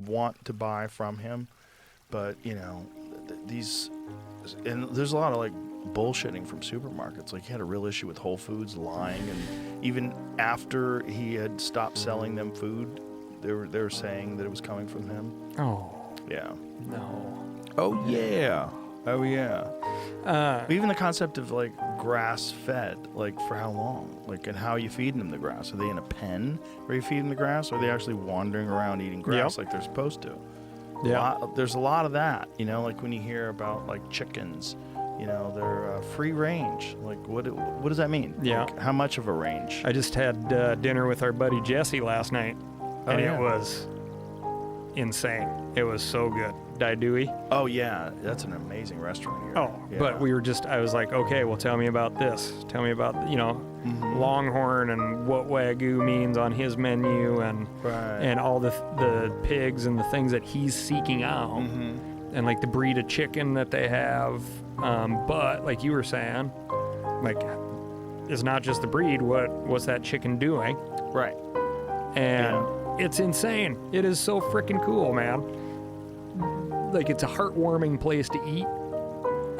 want to buy from him. But, and there's a lot of like bullshitting from supermarkets. Like he had a real issue with Whole Foods lying, and even after he had stopped selling them food, they were saying that it was coming from him. Oh. Yeah. No. Oh yeah. Oh yeah. Even the concept of like grass fed, like for how long? Like, and how are you feeding them the grass? Are they in a pen where you feed them the grass? Or are they actually wandering around eating grass like they're supposed to? Yeah. There's a lot of that, like when you hear about like chickens, they're free range. Like what does that mean? Yeah. Like, how much of a range? I just had dinner with our buddy Jesse last night, and it was insane. It was so good. Daidui. Oh yeah, that's an amazing restaurant here. Oh, yeah. But I was like, okay, well, tell me about this. Tell me about, Longhorn and what Wagyu means on his menu, and all the pigs and the things that he's seeking out, and like the breed of chicken that they have. But like you were saying, like it's not just the breed. What's that chicken doing? Right. And it's insane. It is so freaking cool, man. Like it's a heartwarming place to eat,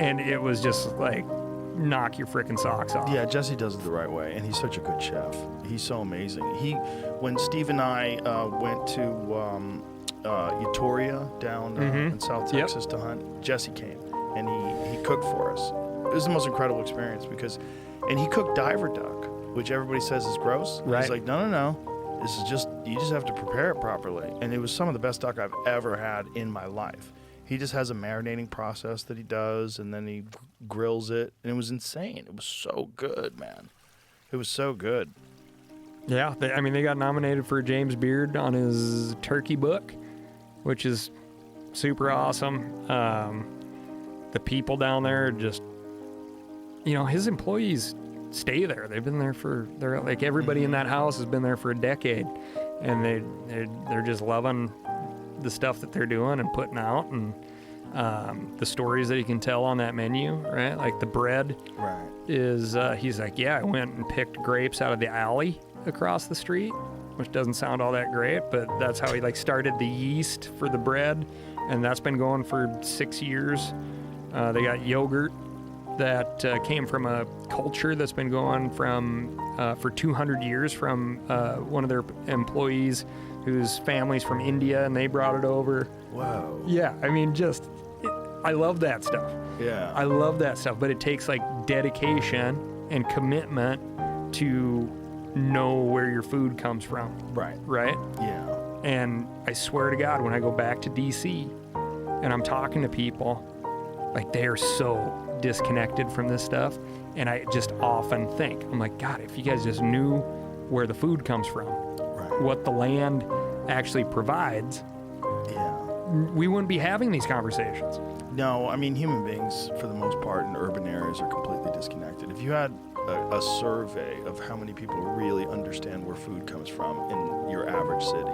and it was just like knock your freaking socks off. Yeah, Jesse does it the right way, and he's such a good chef. He's so amazing. When Steve and I went to Euphoria down in South Texas to hunt, Jesse came and he cooked for us. It was the most incredible experience and he cooked diver duck, which everybody says is gross. Right. He's like, no. This is you just have to prepare it properly. And it was some of the best duck I've ever had in my life. He just has a marinating process that he does, and then he grills it. And it was insane. It was so good, man. It was so good. Yeah, they got nominated for a James Beard on his turkey book, which is super awesome. The people down there just, his employees stay there. They've been there they're like everybody in that house has been there for a decade, and they're just loving the stuff that they're doing and putting out, and the stories that he can tell on that menu, right? Like the bread is he's like, yeah, I went and picked grapes out of the alley across the street, which doesn't sound all that great, but that's how he like started the yeast for the bread, and that's been going for 6 years. They got yogurt that came from a culture that's been going for 200 years from one of their employees whose family's from India, and they brought it over. Wow. Yeah, I love that stuff. Yeah. I love that stuff, but it takes like dedication and commitment to know where your food comes from. Right. Right? Yeah. And I swear to God, when I go back to DC and I'm talking to people, like they are so disconnected from this stuff, and I just often think, I'm like, God, if you guys just knew where the food comes from, what the land actually provides, we wouldn't be having these conversations. No, human beings, for the most part, in urban areas are completely disconnected. If you had a survey of how many people really understand where food comes from in your average city,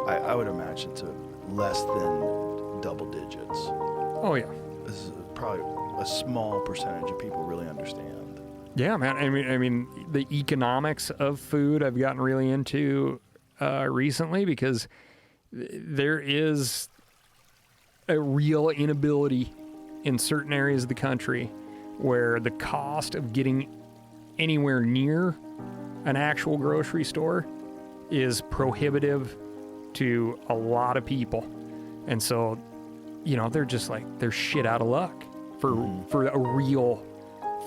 I would imagine to less than double digits. Oh, yeah. This is probably a small percentage of people really understand. Yeah, man. I mean, the economics of food I've gotten really into recently, because there is a real inability in certain areas of the country where the cost of getting anywhere near an actual grocery store is prohibitive to a lot of people. And so, they're just like, they're shit out of luck for a real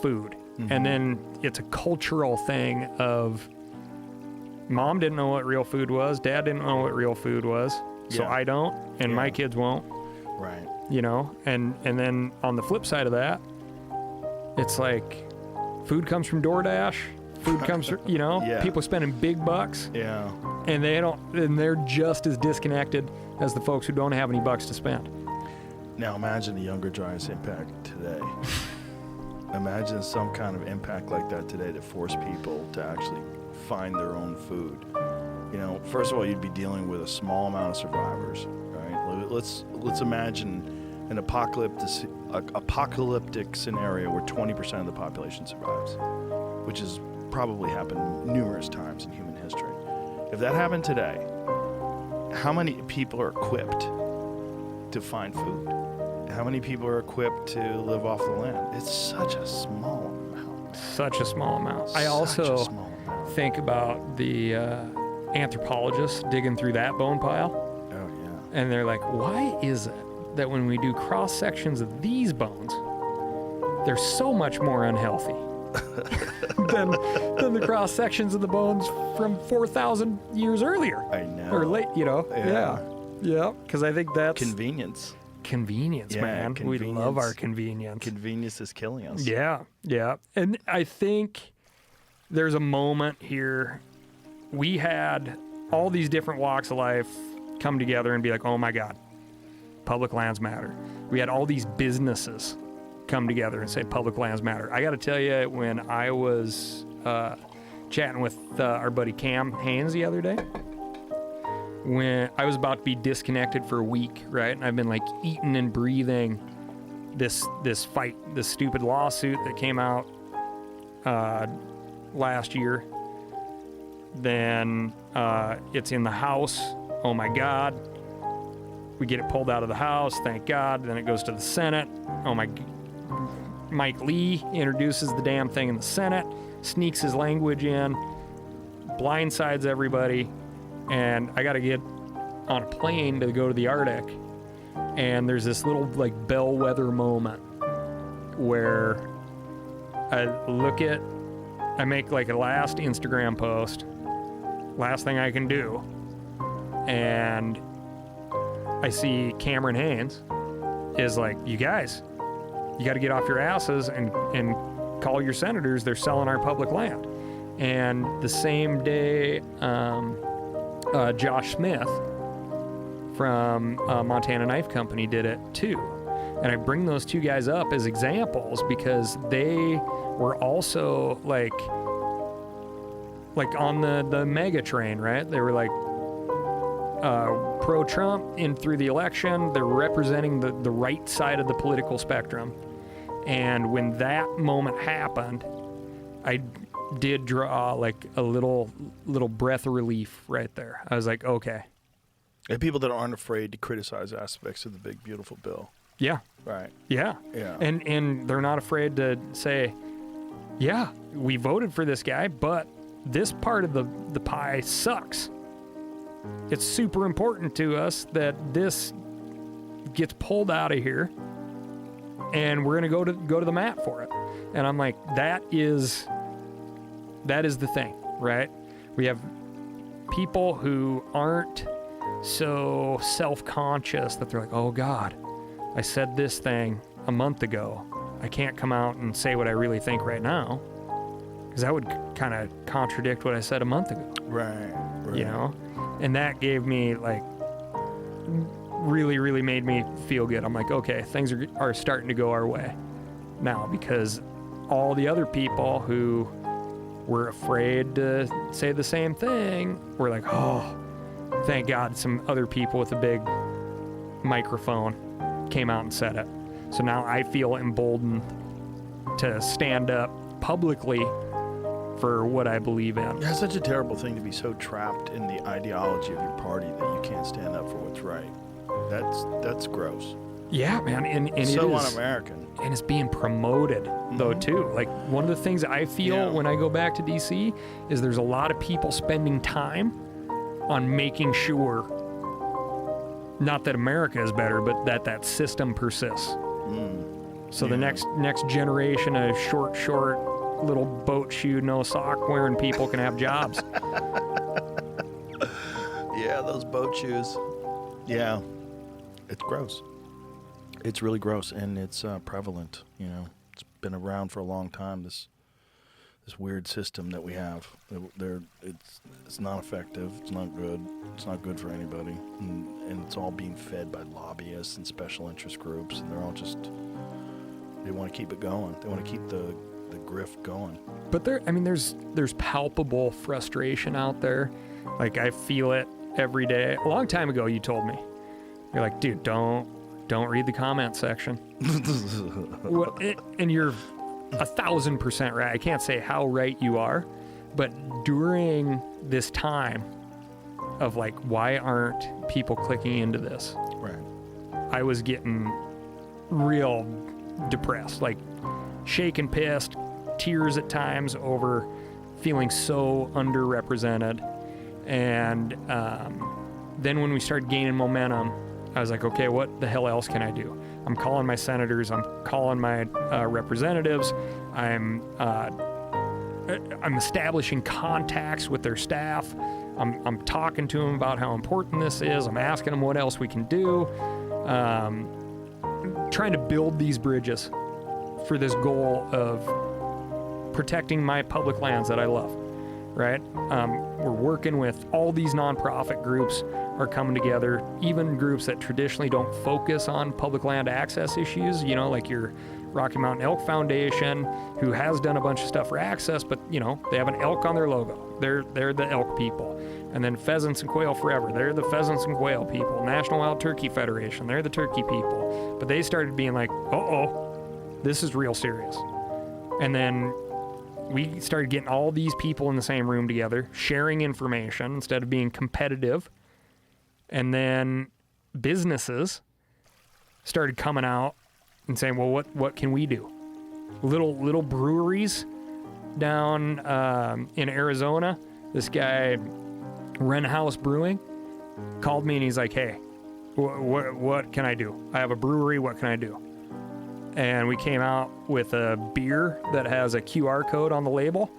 food. And then it's a cultural thing of mom didn't know what real food was, dad didn't know what real food was, so I don't, and my kids won't. Right. And then on the flip side of that, it's like food comes from DoorDash, food comes from, people spending big bucks. Yeah. And they're just as disconnected as the folks who don't have any bucks to spend. Now imagine the younger giants impact today. Imagine some kind of impact like that today to force people to actually find their own food. First of all, you'd be dealing with a small amount of survivors, right? Let's imagine an apocalyptic scenario where 20% of the population survives, which has probably happened numerous times in human history. If that happened today, how many people are equipped to find food? How many people are equipped to live off the land? It's such a small amount. Such a small amount. I Such a also small amount. think about the anthropologists digging through that bone pile, Oh yeah. and they're like, why is it that when we do cross sections of these bones, they're so much more unhealthy than the cross sections of the bones from 4,000 years earlier I know. or late? Yeah. Because I think that's Convenience. convenience, man. We love our convenience. Convenience is killing us. Yeah. And I think there's a moment here. We had all these different walks of life come together and be like, oh my God, public lands matter. We had all these businesses come together and say public lands matter. I got to tell you, when I was chatting with our buddy Cam Haynes the other day, when I was about to be disconnected for a week, right? And I've been like eating and breathing this fight, this stupid lawsuit that came out last year. Then it's in the House. Oh my God. We get it pulled out of the House, thank God. Then it goes to the Senate. Oh my, Mike Lee introduces the damn thing in the Senate, sneaks his language in, blindsides everybody. And I got to get on a plane to go to the Arctic. And there's this little like bellwether moment where I make like a last Instagram post, last thing I can do. And I see Cameron Haynes is like, you guys, you got to get off your asses and call your senators. They're selling our public land. And the same day, Josh Smith from Montana Knife Company did it too. And I bring those two guys up as examples because they were also like on the mega train, right? They were like pro-Trump in through the election. They're representing the right side of the political spectrum. And when that moment happened, I did draw like a little breath of relief right there. I was like, okay. And people that aren't afraid to criticize aspects of the big, beautiful bill. Yeah. Right. Yeah. Yeah. And they're not afraid to say, yeah, we voted for this guy, but this part of the pie sucks. It's super important to us that this gets pulled out of here, and we're going to go to the mat for it. And I'm like, that is the thing, right? We have people who aren't so self-conscious that they're like, oh God, I said this thing a month ago. I can't come out and say what I really think right now, because that would kind of contradict what I said a month ago. Right. You know? And that gave me like, really, really made me feel good. I'm like, okay, things are starting to go our way now, because all the other people who were afraid to say the same thing were like, oh, thank God some other people with a big microphone came out and said it. So now I feel emboldened to stand up publicly for what I believe in. It's such a terrible thing to be so trapped in the ideology of your party that you can't stand up for what's right. That's gross. Yeah, man, and so it is un-American. And it's being promoted though too. Like, one of the things I feel when I go back to DC is there's a lot of people spending time on making sure, not that America is better, but that system persists. So the next generation of short little boat shoe, no sock wearing people can have jobs. Yeah, those boat shoes. Yeah, it's gross. It's really gross, and it's prevalent. You know, it's been around for a long time. This weird system that we have. It's not effective. It's not good. It's not good for anybody, and it's all being fed by lobbyists and special interest groups, and they're all just, they want to keep it going. They want to keep the grift going. But there's palpable frustration out there. Like, I feel it every day. A long time ago, you told me, you're like, dude, don't read the comment section. And you're 1,000% right. I can't say how right you are, but during this time of like, why aren't people clicking into this? Right. I was getting real depressed, like shaken, pissed, tears at times over feeling so underrepresented. And then when we started gaining momentum, I was like, okay, what the hell else can I do? I'm calling my senators, I'm calling my representatives, I'm establishing contacts with their staff. I'm talking to them about how important this is. I'm asking them what else we can do. Trying to build these bridges for this goal of protecting my public lands that I love, right? We're working with all these nonprofit groups are coming together, even groups that traditionally don't focus on public land access issues, you know, like your Rocky Mountain Elk Foundation, who has done a bunch of stuff for access, but, you know, they have an elk on their logo. They're the elk people. And then Pheasants and Quail Forever, they're the pheasants and quail people. National Wild Turkey Federation, they're the turkey people. But they started being like, this is real serious. And then we started getting all these people in the same room together, sharing information instead of being competitive. And then businesses started coming out and saying, well, what can we do? Little breweries down in Arizona. This guy, Wren House Brewing, called me and he's like, hey, what can I do? I have a brewery, what can I do? And we came out with a beer that has a QR code on the label,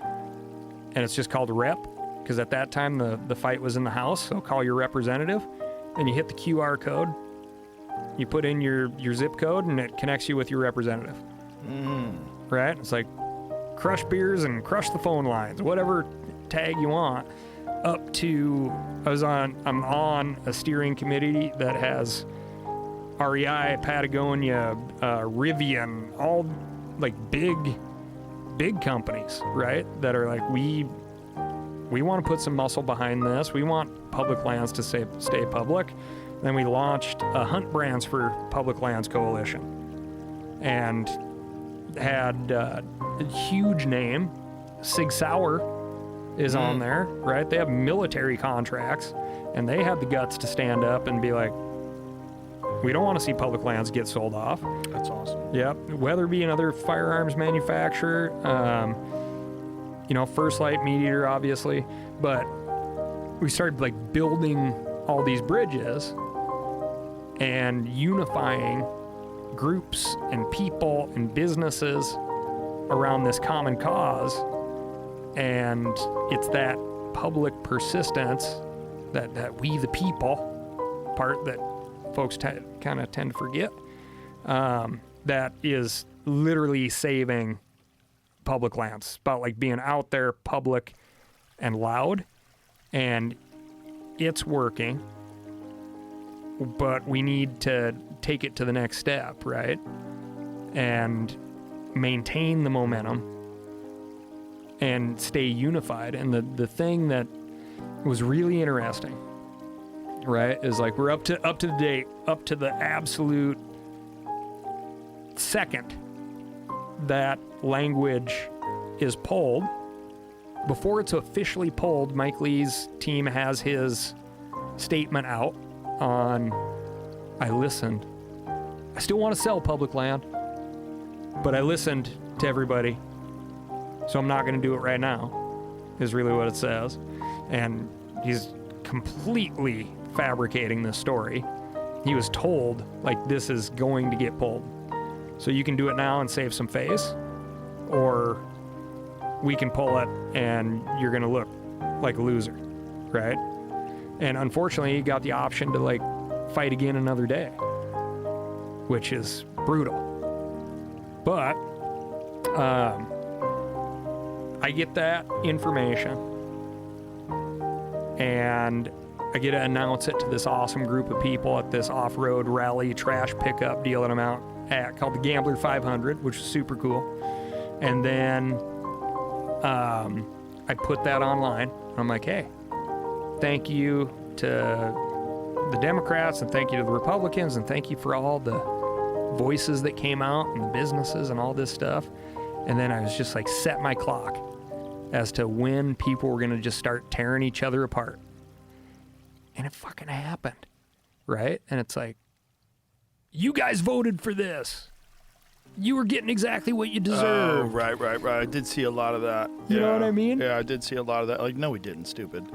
and it's just called Rep, because at that time the fight was in the House, so call your representative, and you hit the QR code, you put in your zip code, and it connects you with your representative. Right? It's like crush beers and crush the phone lines, whatever tag you want, up to, I'm on a steering committee that has REI, Patagonia, Rivian, all like big companies, right? That are like, we want to put some muscle behind this. We want public lands to stay public. Then we launched a Hunt Brands for Public Lands Coalition, and had a huge name. Sig Sauer is on there, right? They have military contracts, and they had the guts to stand up and be like, we don't want to see public lands get sold off. That's awesome. Yep. Weatherby, another firearms manufacturer. First Light Meat Eater, obviously. But we started like building all these bridges and unifying groups and people and businesses around this common cause. And it's that public persistence that we the people part that folks kind of tend to forget, that is literally saving public lands. It's about like being out there, public and loud, and it's working, but we need to take it to the next step, right? And maintain the momentum and stay unified. And the thing that was really interesting, right, is like we're up to the date, up to the absolute second that language is pulled. Before it's officially pulled, Mike Lee's team has his statement out on, I listened. I still want to sell public land, but I listened to everybody, so I'm not going to do it right now, is really what it says. And he's completely fabricating this story. He was told, like, this is going to get pulled. So you can do it now and save some face, or we can pull it and you're going to look like a loser, right? And unfortunately, he got the option to, like, fight again another day, which is brutal. But I get that information and I get to announce it to this awesome group of people at this off-road rally trash pickup deal that I'm out at called the Gambler 500, which is super cool. And then I put that online. I'm like, hey, thank you to the Democrats and thank you to the Republicans and thank you for all the voices that came out and the businesses and all this stuff. And then I was just like, set my clock as to when people were going to just start tearing each other apart. And it fucking happened, right? And it's like, you guys voted for this. You were getting exactly what you deserved. Oh, right. I did see a lot of that. You know what I mean? Yeah, I did see a lot of that. Like, no, we didn't, stupid.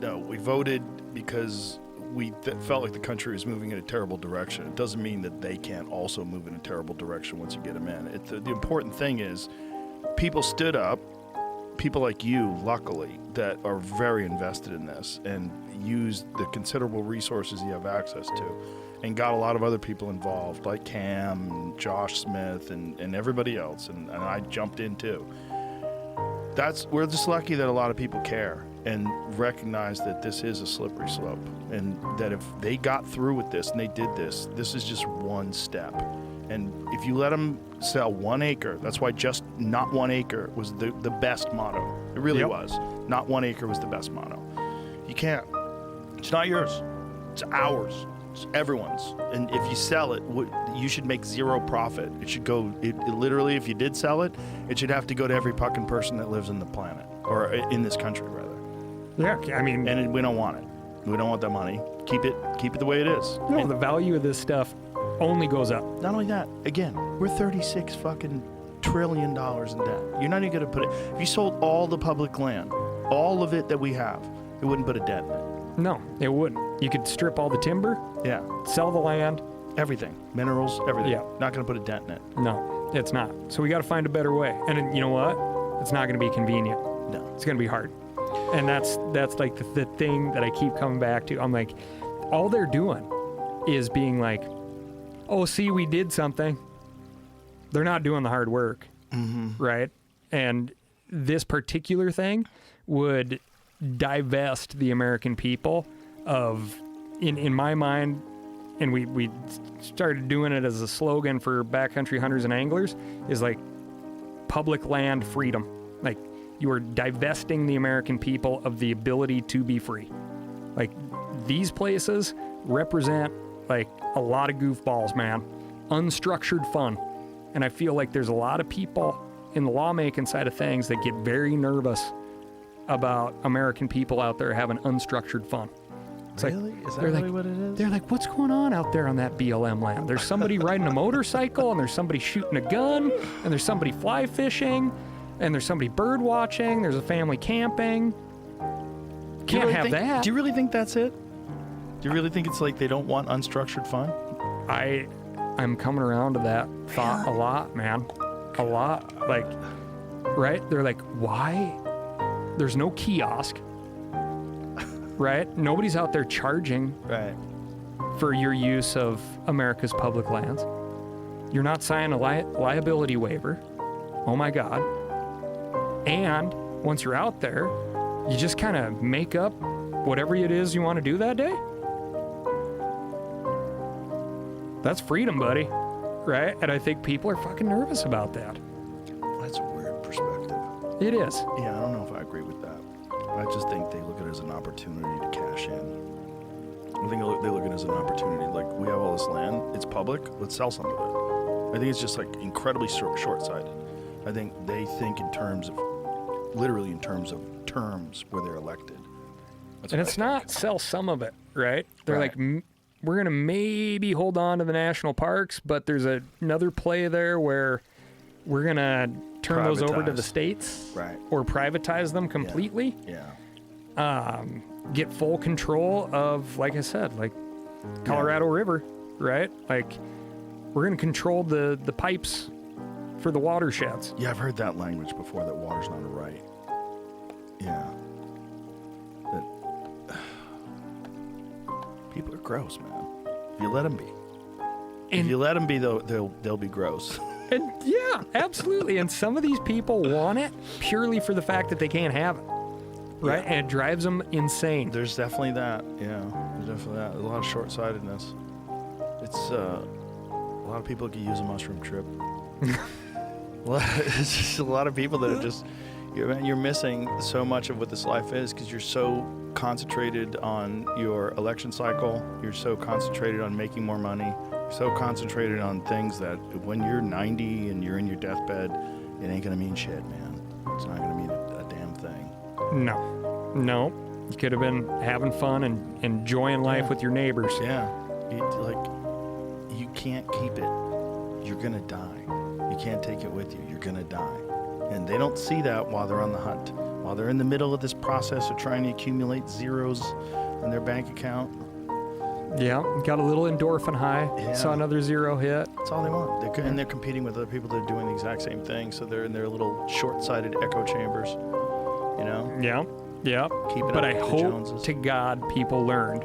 No, we voted because we felt like the country was moving in a terrible direction. It doesn't mean that they can't also move in a terrible direction once you get them in. The important thing is people stood up, people like you, luckily, that are very invested in this and used the considerable resources you have access to and got a lot of other people involved, like Cam and Josh Smith and everybody else, and I jumped in too. We're just lucky that a lot of people care and recognize that this is a slippery slope, and that if they got through with this and they did this, this is just one step. And if you let them sell 1 acre, that's why just not 1 acre was the best motto. It really was. Not 1 acre was the best motto. You can't. It's not yours. It's ours. It's everyone's. And if you sell it, you should make zero profit. It should go, it literally, if you did sell it, it should have to go to every fucking person that lives in the planet, or in this country, rather. Yeah, I mean... And we don't want it. We don't want that money. Keep it the way it is. No, and the value of this stuff only goes up. not only that, again, we're 36 fucking trillion in debt. You're not even going to put it... If you sold all the public land, all of it that we have, it wouldn't put a dent in it. No, it wouldn't. You could strip all the timber, Yeah. sell the land. Everything. Minerals, everything. Yeah. Not going to put a dent in it. No, it's not. So we got to find a better way. And you know what? It's not going to be convenient. No. It's going to be hard. And that's like the thing that I keep coming back to. I'm like, all they're doing is being like, oh, see, we did something. They're not doing the hard work, right? And this particular thing would divest the American people of, in my mind, and we started doing it as a slogan for backcountry hunters and anglers, is like public land freedom. Like, you are divesting the American people of the ability to be free. Like, these places represent like a lot of goofballs, man. Unstructured fun. And I feel like there's a lot of people in the lawmaking side of things that get very nervous about American people out there having unstructured fun. It's Really? like, Is that they're really like, what it is? They're like, what's going on out there on that BLM land? There's somebody riding a motorcycle, and there's somebody shooting a gun, and there's somebody fly fishing, and there's somebody bird watching, there's a family camping. Can't have that. Do you really think that's it? Do you really think it's like they don't want unstructured fun? I'm coming around to that thought a lot, man. A lot. Like, right? They're like, why? There's no kiosk. Right? Nobody's out there charging Right. for your use of America's public lands. You're not signing a liability waiver. Oh my God. And once you're out there, you just kind of make up whatever it is you want to do that day. That's freedom, buddy. Right? And I think people are fucking nervous about that. That's a weird perspective. It is. Yeah, I don't know if I agree with that. I just think they look at it as an opportunity to cash in. I think they look at it as an opportunity. Like, we have all this land, it's public, let's sell some of it. I think it's just like incredibly short-sighted. I think they think in terms of, literally in terms of terms where they're elected. That's And what it's I think. not sell some of it, right? They're Right. like, we're going to maybe hold on to the national parks, but there's another play there where we're going to turn those over to the Privatize. states. Right. Or privatize them completely. Yeah. Get full control of, like I said, like Colorado River, right? Like, we're going to control the pipes for the watersheds. Yeah, I've heard that language before, that water's not a right. Yeah. That people are gross, man. If you let them be. If And- you let them be, they'll be gross. And yeah, absolutely. And some of these people want it purely for the fact that they can't have it, right? Yeah. And it drives them insane. There's definitely that. Yeah, there's definitely that. There's a lot of short-sightedness. It's a lot of people could use a mushroom trip. It's just a lot of people that are just you're missing so much of what this life is because you're so concentrated on your election cycle. You're so concentrated on making more money. You're so concentrated on things that when you're 90 and you're in your deathbed, it ain't gonna mean shit, man. It's not gonna mean a damn thing. No. You could have been having fun and enjoying life with your neighbors. Yeah. You can't keep it. You're going to die. You can't take it with you. You're going to die. And they don't see that while they're on the hunt. While they're in the middle of this process of trying to accumulate zeros in their bank account. Yeah, got a little endorphin high. Yeah. Saw another zero hit. That's all they want. And they're competing with other people that are doing the exact same thing. So they're in their little short-sighted echo chambers, you know? Yeah, yeah. Keeping But up I with the hope Joneses. to God people learned